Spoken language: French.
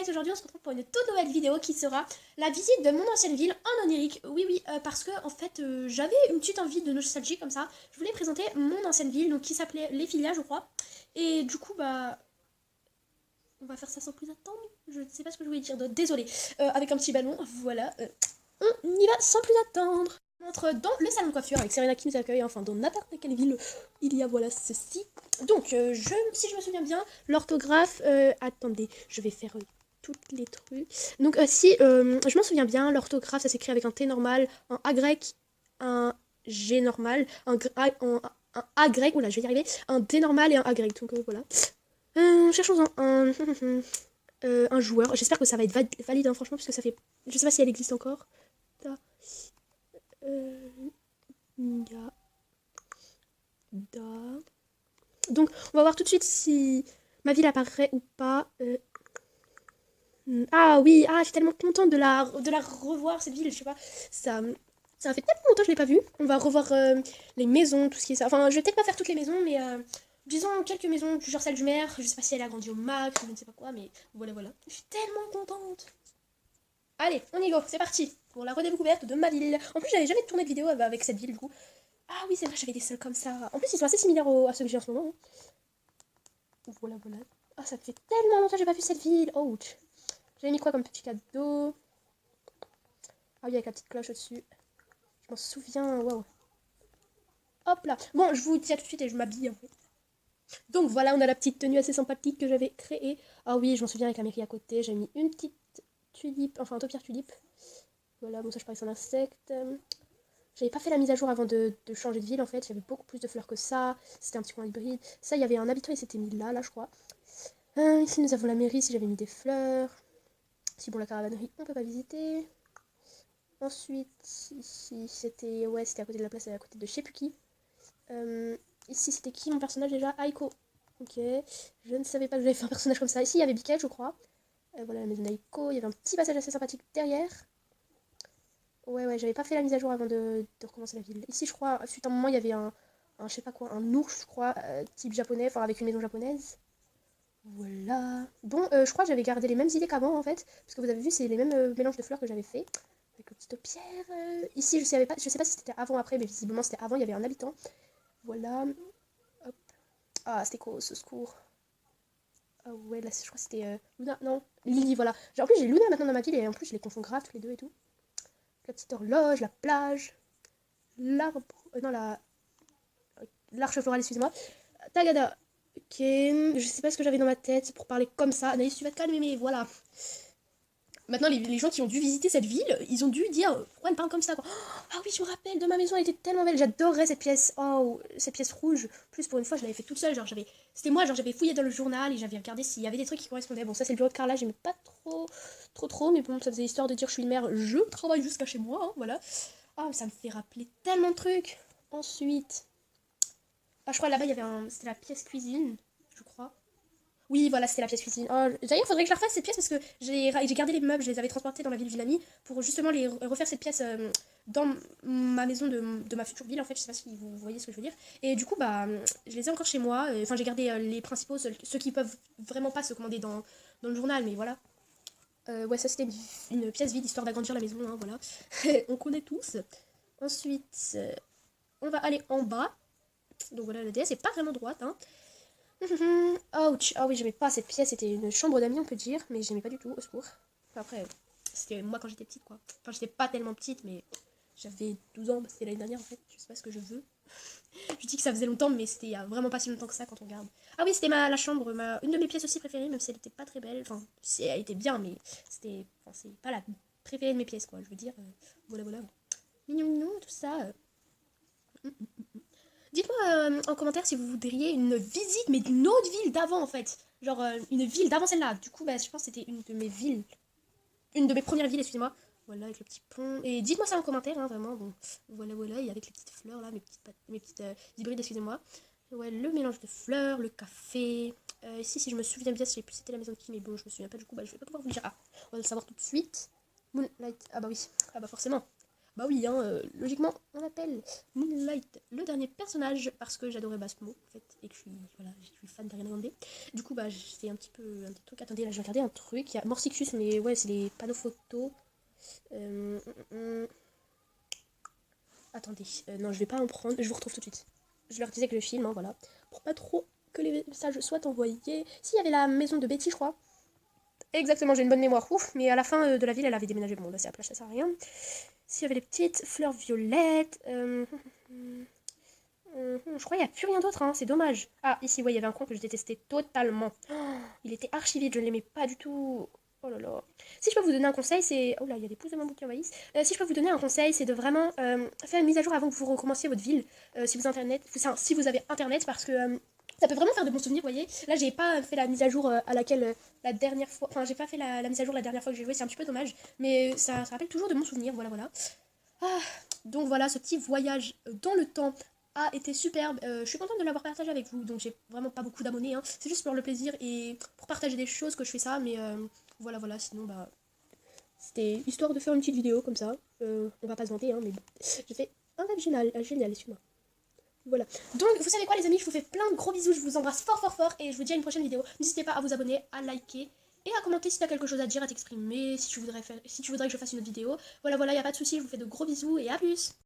Moonlight, aujourd'hui on se retrouve pour une toute nouvelle vidéo qui sera la visite de mon ancienne ville en onirique. Oui, parce que en fait j'avais une petite envie de nostalgie comme ça. Je voulais présenter mon ancienne ville, donc qui s'appelait Les Filias je crois. Et du coup bah on va faire ça sans plus attendre. Je ne sais pas ce que je voulais dire d'autre, désolée. Avec un petit ballon, voilà. On y va sans plus attendre. On entre dans le salon de coiffure avec Serena qui nous accueille, enfin dans n'importe quelle ville il y a voilà ceci. Donc si je me souviens bien, l'orthographe, attendez, je vais faire toutes les trucs. Donc si je m'en souviens bien, l'orthographe ça s'écrit avec un T normal, un A grec, un G normal, un A grec, oula je vais y arriver, un D normal et un A grec, donc voilà. Cherchons un joueur, j'espère que ça va être valide hein, franchement, parce que ça fait, je sais pas si elle existe encore. Donc, on va voir tout de suite si ma ville apparaît ou pas. Ah oui, je suis tellement contente de la revoir, cette ville, je sais pas. Ça fait tellement longtemps que je l'ai pas vue. On va revoir les maisons, tout ce qui est ça. Enfin, je vais peut-être pas faire toutes les maisons, mais disons quelques maisons, genre celle du maire. Je sais pas si elle a grandi au max, je ne sais pas quoi, mais voilà. Je suis tellement contente. Allez, on y go, c'est parti pour la redécouverte de ma ville. En plus, j'avais jamais tourné de vidéo avec cette ville, du coup. Ah oui, c'est vrai, j'avais des sols comme ça. En plus, ils sont assez similaires à ceux que j'ai en ce moment. Voilà. Ah, ça fait tellement longtemps que j'ai pas vu cette ville. Ouch. J'avais mis quoi comme petit cadeau? Ah oui, avec la petite cloche au-dessus. Je m'en souviens, waouh. Hop là. Bon, je vous dis à tout de suite et je m'habille en fait. Donc voilà, on a la petite tenue assez sympathique que j'avais créée. Ah oui, je m'en souviens avec la mairie à côté. J'avais mis une petite tulipe, enfin un taupière tulipe. Voilà, bon ça je parie c'est un insecte. J'avais pas fait la mise à jour avant de changer de ville en fait. J'avais beaucoup plus de fleurs que ça. C'était un petit coin hybride. Ça, il y avait un habitant, il s'était mis là je crois. Ici nous avons la mairie, si j'avais mis des fleurs. Si bon, la caravanerie, on peut pas visiter. Ensuite, ici, c'était à côté de la place, à côté de je sais plus qui. Ici, c'était qui mon personnage déjà? Aiko. Ok, je ne savais pas que j'avais fait un personnage comme ça. Ici, il y avait Biket, je crois. Voilà la maison d'Aiko. Il y avait un petit passage assez sympathique derrière. Ouais, j'avais pas fait la mise à jour avant de recommencer la ville. Ici, je crois, suite à un moment, il y avait un je sais pas quoi, un ours, je crois, type japonais, enfin avec une maison japonaise. Voilà. Bon, je crois que j'avais gardé les mêmes idées qu'avant en fait. Parce que vous avez vu, c'est les mêmes mélanges de fleurs que j'avais fait. Avec le petit taupière. Ici, je sais pas si c'était avant ou après, mais visiblement c'était avant, il y avait un habitant. Voilà. Hop. Ah, c'était quoi ce secours? Ah ouais, là, je crois que c'était Luna. Non, Lily, voilà. Genre, en plus, j'ai Luna maintenant dans ma ville et en plus, je les confonds grave tous les deux et tout. La petite horloge, la plage, l'arbre. Non, l'arche florale, excusez-moi. Tagada. Ok, je sais pas ce que j'avais dans ma tête pour parler comme ça. Anaïs, tu vas te calmer, mais voilà. Maintenant, les gens qui ont dû visiter cette ville, ils ont dû dire pourquoi elle parle comme ça quoi. Ah oui, je me rappelle de ma maison, elle était tellement belle, j'adorais cette pièce. Oh, cette pièce rouge. Plus pour une fois, je l'avais fait toute seule, genre c'était moi, genre j'avais fouillé dans le journal et j'avais regardé s'il y avait des trucs qui correspondaient. Bon, ça c'est le bureau de Carla, j'aimais pas trop, mais bon, ça faisait histoire de dire je suis une mère, je travaille jusqu'à chez moi, hein, voilà. Ah, ça me fait rappeler tellement de trucs. Ensuite, je crois là-bas il y avait c'était la pièce cuisine, je crois. Oui, voilà, c'était la pièce cuisine. Oh, d'ailleurs, il faudrait que je la refasse cette pièce parce que j'ai gardé les meubles, je les avais transportés dans la ville Villamy pour justement les refaire cette pièce dans ma maison de ma future ville. En fait, je sais pas si vous voyez ce que je veux dire. Et du coup, bah, je les ai encore chez moi. Enfin, j'ai gardé les principaux, ceux qui peuvent vraiment pas se commander dans le journal, mais voilà. Ouais, ça c'était une pièce vide histoire d'agrandir la maison, hein, voilà. On connaît tous. Ensuite, on va aller en bas. Donc voilà, la déesse est pas vraiment droite, hein. Ouch. Ah oui, j'aimais pas cette pièce, c'était une chambre d'amis on peut dire, mais j'aimais pas du tout, au secours. Enfin, après, c'était moi quand j'étais petite quoi. Enfin, j'étais pas tellement petite, mais j'avais 12 ans, bah, c'était l'année dernière en fait, je sais pas ce que je veux. Je dis que ça faisait longtemps, mais c'était il y a vraiment pas si longtemps que ça quand on regarde. Ah oui, c'était la chambre, une de mes pièces aussi préférées, même si elle était pas très belle. Enfin, elle était bien, mais c'est pas la préférée de mes pièces quoi, je veux dire. Voilà. Mignon, tout ça. Dites-moi en commentaire si vous voudriez une visite, mais d'une autre ville d'avant en fait. Genre une ville d'avant celle-là. Du coup, bah, je pense que c'était une de mes villes. Une de mes premières villes, excusez-moi. Voilà, avec le petit pont. Et dites-moi ça en commentaire, hein, vraiment. Bon, voilà. Et avec les petites fleurs là, mes petites hybrides, excusez-moi. Ouais, le mélange de fleurs, le café. Ici, si je me souviens bien, je sais plus c'était la maison de qui, mais bon, je me souviens pas du coup, bah, je vais pas pouvoir vous le dire. Ah, on va le savoir tout de suite. Moonlight. Ah bah oui. Ah bah forcément. Bah oui, hein, logiquement, on appelle Moonlight le dernier personnage parce que j'adorais Basmo, en fait, et que voilà, je suis fan d'Ariana Grande. Du coup, bah, c'est un petit truc. Attendez, là, j'ai regardé un truc. Il y a Morsicus, mais ouais, c'est les panneaux photos. Euh, hum, hum. Attendez, non, je vais pas en prendre. Je vous retrouve tout de suite. Je leur disais que le film, hein, voilà, pour pas trop que les messages soient envoyés. S'il y avait la maison de Betty, je crois. Exactement, j'ai une bonne mémoire, ouf, mais à la fin de la ville, elle avait déménagé. Bon, là, c'est à plage, ça sert à rien. S'il y avait les petites fleurs violettes. Je crois qu'il n'y a plus rien d'autre, hein, c'est dommage. Ah, ici, ouais, il y avait un coin que je détestais totalement. Oh, il était archi vide, je ne l'aimais pas du tout. Oh là là. Si je peux vous donner un conseil, c'est. Oh là, il y a des pousses de mon bouquin maïs. Si je peux vous donner un conseil, c'est de vraiment faire une mise à jour avant que vous recommenciez votre ville. Si vous avez internet, parce que ça peut vraiment faire de bons souvenirs, vous voyez. Là, j'ai pas fait la mise à jour à laquelle la dernière fois. Enfin, j'ai pas fait la mise à jour la dernière fois que j'ai joué, c'est un petit peu dommage. Mais ça rappelle toujours de bons souvenirs, voilà, voilà. Ah, donc voilà, ce petit voyage dans le temps a été superbe. Je suis contente de l'avoir partagé avec vous. Donc j'ai vraiment pas beaucoup d'abonnés, hein. C'est juste pour le plaisir et pour partager des choses que je fais ça. Mais voilà, voilà. Sinon, bah, c'était histoire de faire une petite vidéo comme ça. On va pas se vanter, hein, mais bon. J'ai fait un rêve génial, génial, excuse-moi. Voilà. Donc, vous savez quoi, les amis, je vous fais plein de gros bisous. Je vous embrasse fort, fort, fort. Et je vous dis à une prochaine vidéo. N'hésitez pas à vous abonner, à liker et à commenter si tu as quelque chose à dire, à t'exprimer, si tu voudrais que je fasse une autre vidéo. Voilà, voilà, y a pas de souci. Je vous fais de gros bisous et à plus.